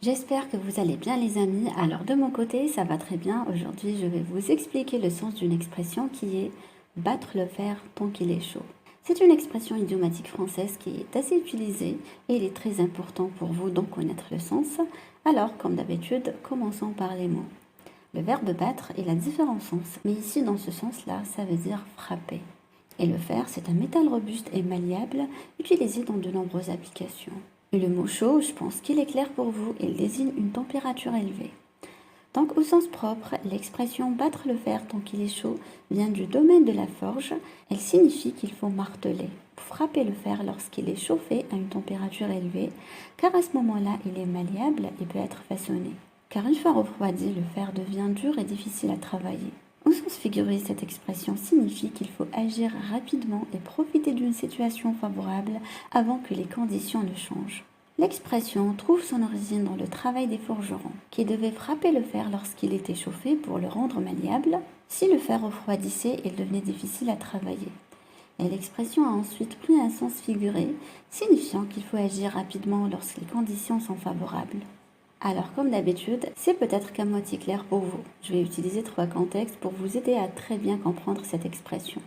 J'espère que vous allez bien les amis. Alors de mon côté, ça va très bien. Aujourd'hui, je vais vous expliquer le sens d'une expression qui est battre le fer tant qu'il est chaud. C'est une expression idiomatique française qui est assez utilisée et il est très important pour vous d'en connaître le sens. Alors, comme d'habitude, commençons par les mots. Le verbe battre, il a différents sens, mais ici dans ce sens-là, ça veut dire frapper. Et le fer, c'est un métal robuste et malléable utilisé dans de nombreuses applications. Et le mot chaud, je pense qu'il est clair pour vous, il désigne une température élevée. Donc au sens propre, l'expression battre le fer tant qu'il est chaud vient du domaine de la forge. Elle signifie qu'il faut marteler, frapper le fer lorsqu'il est chauffé à une température élevée, car à ce moment-là, il est malléable et peut être façonné. Car une fois refroidi, le fer devient dur et difficile à travailler. Au sens figuré, cette expression signifie qu'il faut agir rapidement et profiter d'une situation favorable avant que les conditions ne changent. L'expression trouve son origine dans le travail des forgerons, qui devaient frapper le fer lorsqu'il était chauffé pour le rendre malléable. Si le fer refroidissait, il devenait difficile à travailler. Et l'expression a ensuite pris un sens figuré, signifiant qu'il faut agir rapidement lorsque les conditions sont favorables. Alors, comme d'habitude, c'est peut-être qu'à moitié clair pour vous. Je vais utiliser 3 contextes pour vous aider à très bien comprendre cette expression.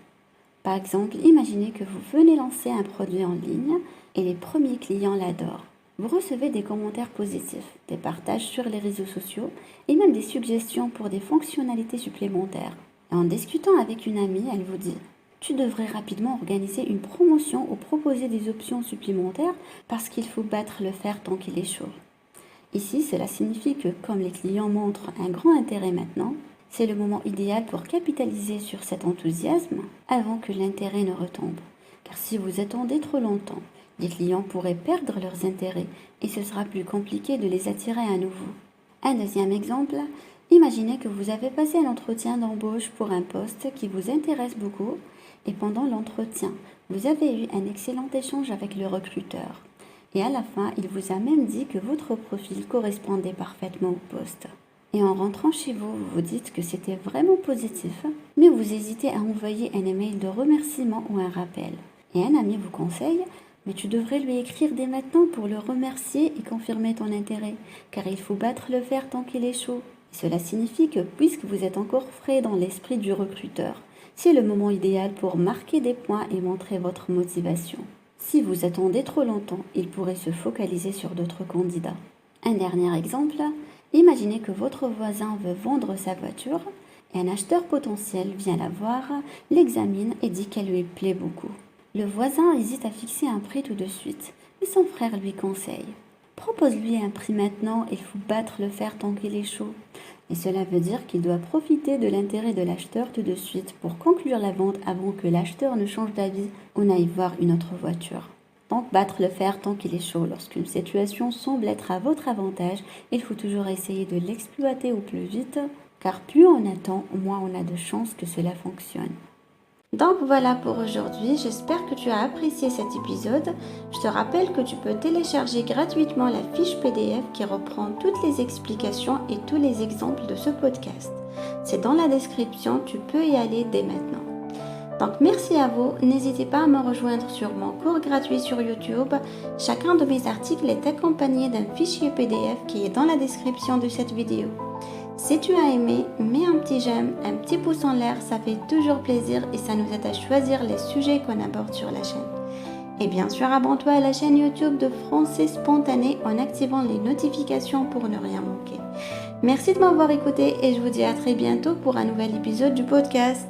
Par exemple, imaginez que vous venez lancer un produit en ligne et les premiers clients l'adorent. Vous recevez des commentaires positifs, des partages sur les réseaux sociaux et même des suggestions pour des fonctionnalités supplémentaires. Et en discutant avec une amie, elle vous dit « Tu devrais rapidement organiser une promotion ou proposer des options supplémentaires parce qu'il faut battre le fer tant qu'il est chaud. » Ici, cela signifie que comme les clients montrent un grand intérêt maintenant, c'est le moment idéal pour capitaliser sur cet enthousiasme avant que l'intérêt ne retombe. Car si vous attendez trop longtemps, les clients pourraient perdre leurs intérêts et ce sera plus compliqué de les attirer à nouveau. Un deuxième exemple, imaginez que vous avez passé un entretien d'embauche pour un poste qui vous intéresse beaucoup et pendant l'entretien, vous avez eu un excellent échange avec le recruteur. Et à la fin, il vous a même dit que votre profil correspondait parfaitement au poste. Et en rentrant chez vous, vous vous dites que c'était vraiment positif, mais vous hésitez à envoyer un email de remerciement ou un rappel. Et un ami vous conseille, mais tu devrais lui écrire dès maintenant pour le remercier et confirmer ton intérêt, car il faut battre le fer tant qu'il est chaud. Et cela signifie que puisque vous êtes encore frais dans l'esprit du recruteur, c'est le moment idéal pour marquer des points et montrer votre motivation. Si vous attendez trop longtemps, il pourrait se focaliser sur d'autres candidats. Un dernier exemple, imaginez que votre voisin veut vendre sa voiture et un acheteur potentiel vient la voir, l'examine et dit qu'elle lui plaît beaucoup. Le voisin hésite à fixer un prix tout de suite, mais son frère lui conseille. Propose-lui un prix maintenant, il faut battre le fer tant qu'il est chaud. Et cela veut dire qu'il doit profiter de l'intérêt de l'acheteur tout de suite pour conclure la vente avant que l'acheteur ne change d'avis ou n'aille voir une autre voiture. Donc battre le fer tant qu'il est chaud. Lorsqu'une situation semble être à votre avantage, il faut toujours essayer de l'exploiter au plus vite, car plus on attend, moins on a de chances que cela fonctionne. Donc voilà pour aujourd'hui, j'espère que tu as apprécié cet épisode. Je te rappelle que tu peux télécharger gratuitement la fiche PDF qui reprend toutes les explications et tous les exemples de ce podcast. C'est dans la description, tu peux y aller dès maintenant. Donc merci à vous, n'hésitez pas à me rejoindre sur mon cours gratuit sur YouTube. Chacun de mes articles est accompagné d'un fichier PDF qui est dans la description de cette vidéo. Si tu as aimé, mets un petit j'aime, un petit pouce en l'air, ça fait toujours plaisir et ça nous aide à choisir les sujets qu'on aborde sur la chaîne. Et bien sûr, abonne-toi à la chaîne YouTube de Français Spontané en activant les notifications pour ne rien manquer. Merci de m'avoir écouté et je vous dis à très bientôt pour un nouvel épisode du podcast.